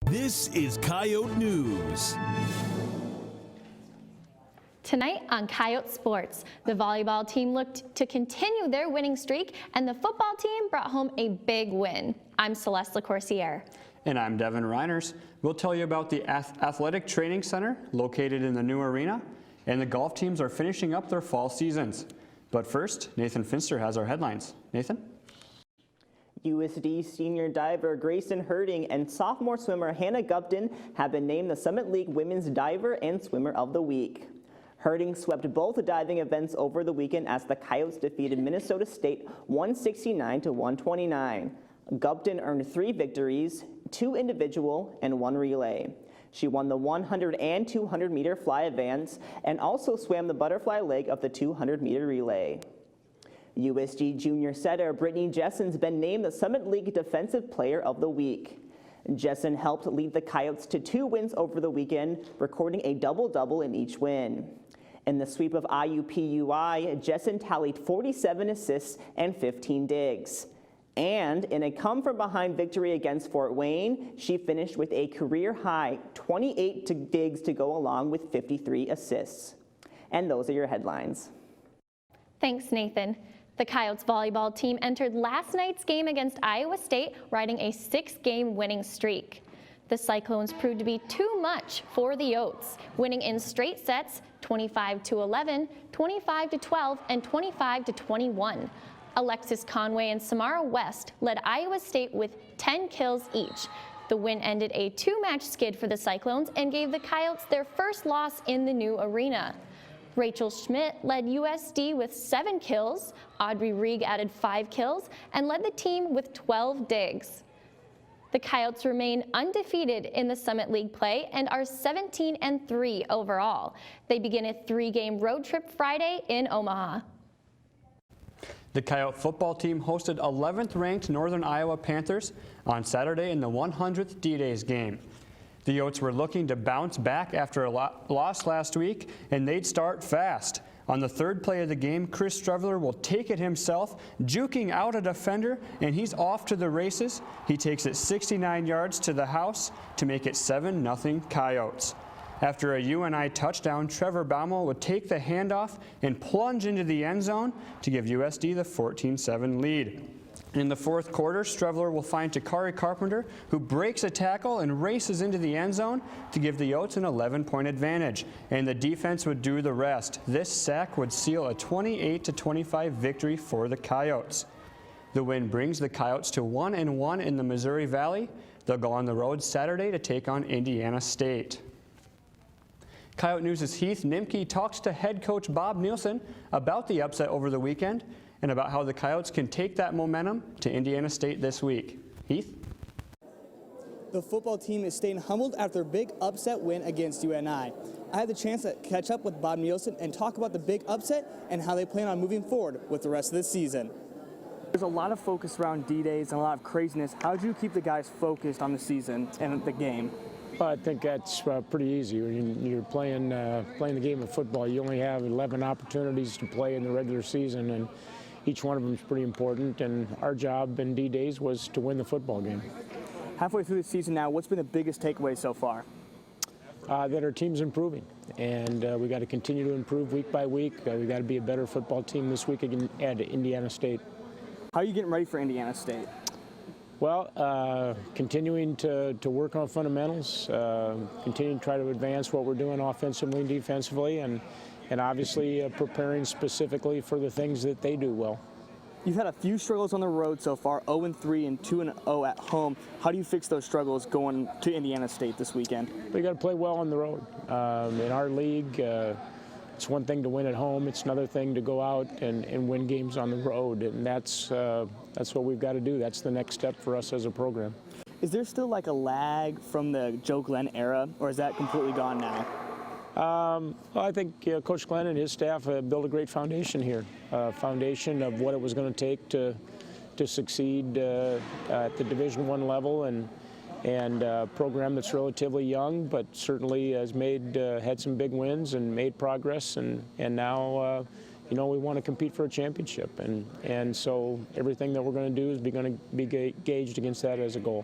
This is Coyote News. Tonight on Coyote Sports, the volleyball team looked to continue their winning streak, and the football team brought home a big win. I'm Celeste LaCourciere. And I'm Devin Reiners. We'll tell you about the Athletic Training Center located in the new arena, and the golf teams are finishing up their fall seasons. But first, Nathan Finster has our headlines. Nathan? USD senior diver Grayson Herding and sophomore swimmer Hannah Gupton have been named the Summit League Women's Diver and Swimmer of the Week. Herding swept both diving events over the weekend as the Coyotes defeated Minnesota State 169-129. Gupton earned 3 victories, 2 individual and 1 relay. She won the 100 and 200 meter fly advance and also swam the butterfly leg of the 200 meter relay. USG junior setter Brittany Jessen's been named the Summit League Defensive Player of the Week. Jessen helped lead the Coyotes to 2 wins over the weekend, recording a double-double in each win. In the sweep of IUPUI, Jessen tallied 47 assists and 15 digs. And in a come-from-behind victory against Fort Wayne, she finished with a career-high 28 digs to go along with 53 assists. And those are your headlines. Thanks, Nathan. The Coyotes volleyball team entered last night's game against Iowa State, riding a 6-game winning streak. The Cyclones proved to be too much for the Oats, winning in straight sets 25-11, 25-12, and 25-21. Alexis Conway and Samara West led Iowa State with 10 kills each. The win ended a 2-match skid for the Cyclones and gave the Coyotes their first loss in the new arena. Rachel Schmidt led USD with 7 kills, Audrey Rieg added 5 kills, and led the team with 12 digs. The Coyotes remain undefeated in the Summit League play and are 17-3 overall. They begin a 3-game road trip Friday in Omaha. The Coyote football team hosted 11th-ranked Northern Iowa Panthers on Saturday in the 100th D-Days game. The Oats were looking to bounce back after a loss last week, and they'd start fast. On the 3rd play of the game, Chris Strevler will take it himself, juking out a defender, and he's off to the races. He takes it 69 yards to the house to make it 7-0 Coyotes. After a UNI touchdown, Trevor Baumel would take the handoff and plunge into the end zone to give USD the 14-7 lead. In the 4th quarter, Strevler will find Takari Carpenter, who breaks a tackle and races into the end zone to give the Oats an 11-point advantage, and the defense would do the rest. This sack would seal a 28-25 victory for the Coyotes. The win brings the Coyotes to 1-1 in the Missouri Valley. They'll go on the road Saturday to take on Indiana State. Coyote News' Heath Nimke talks to head coach Bob Nielsen about the upset over the weekend and about how the Coyotes can take that momentum to Indiana State this week. Heath? The football team is staying humbled after a big upset win against UNI. I had the chance to catch up with Bob Nielsen and talk about the big upset and how they plan on moving forward with the rest of the season. There's a lot of focus around D-Days and a lot of craziness. How do you keep the guys focused on the season and the game? Well, I think that's pretty easy. When you're playing the game of football, you only have 11 opportunities to play in the regular season, and each one of them is pretty important, and our job in D-Days was to win the football game. Halfway through the season now, what's been the biggest takeaway so far? That our team's improving, and we got to continue to improve week by week. We got to be a better football team this week at Indiana State. How are you getting ready for Indiana State? Well, continuing to work on fundamentals, continuing to try to advance what we're doing offensively and defensively, and obviously preparing specifically for the things that they do well. You've had a few struggles on the road so far, 0-3 and 2-0 at home. How do you fix those struggles going to Indiana State this weekend? We got to play well on the road. In our league, it's one thing to win at home. It's another thing to go out and win games on the road, and that's what we've got to do. That's the next step for us as a program. Is there still like a lag from the Joe Glenn era, or is that completely gone now? Well, I think Coach Glenn and his staff have built a great foundation here, a foundation of what it was going to take to succeed at the Division I level, and a program that's relatively young, but certainly has had some big wins and made progress, and now we want to compete for a championship, and so everything that we're going to do is going to be gauged against that as a goal.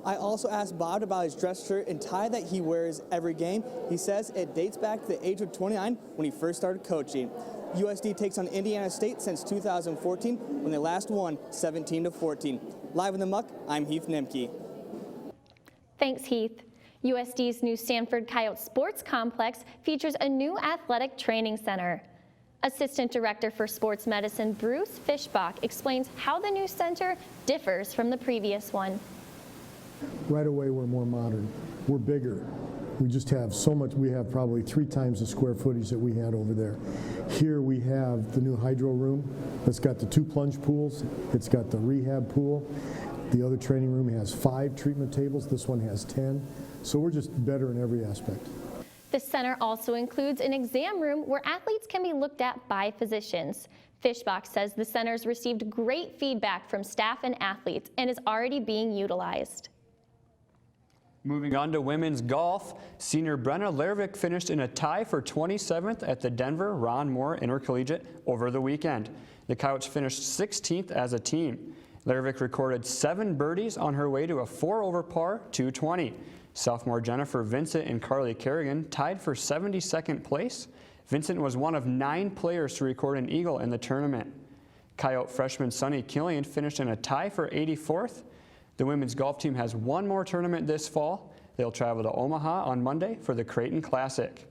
I also asked Bob about his dress shirt and tie that he wears every game. He says it dates back to the age of 29 when he first started coaching. USD takes on Indiana State since 2014 when they last won 17-14. Live in the Muck, I'm Heath Nimke. Thanks, Heath. USD's new Sanford Coyote Sports Complex features a new athletic training center. Assistant Director for Sports Medicine Bruce Fischbach explains how the new center differs from the previous one. Right away, we're more modern. We're bigger. We just have so much. We have probably 3 times the square footage that we had over there. Here we have the new hydro room. It's got the 2 plunge pools. It's got the rehab pool. The other training room has 5 treatment tables. This one has 10. So we're just better in every aspect. The center also includes an exam room where athletes can be looked at by physicians. Fischbach says the center's received great feedback from staff and athletes and is already being utilized. Moving on to women's golf, senior Brenna Lervik finished in a tie for 27th at the Denver Ron Moore Intercollegiate over the weekend. The Coyotes finished 16th as a team. Lervik recorded 7 birdies on her way to a 4-over par 220. Sophomore Jennifer Vincent and Carly Kerrigan tied for 72nd place. Vincent was one of 9 players to record an eagle in the tournament. Coyote freshman Sunny Killian finished in a tie for 84th. The women's golf team has one more tournament this fall. They'll travel to Omaha on Monday for the Creighton Classic.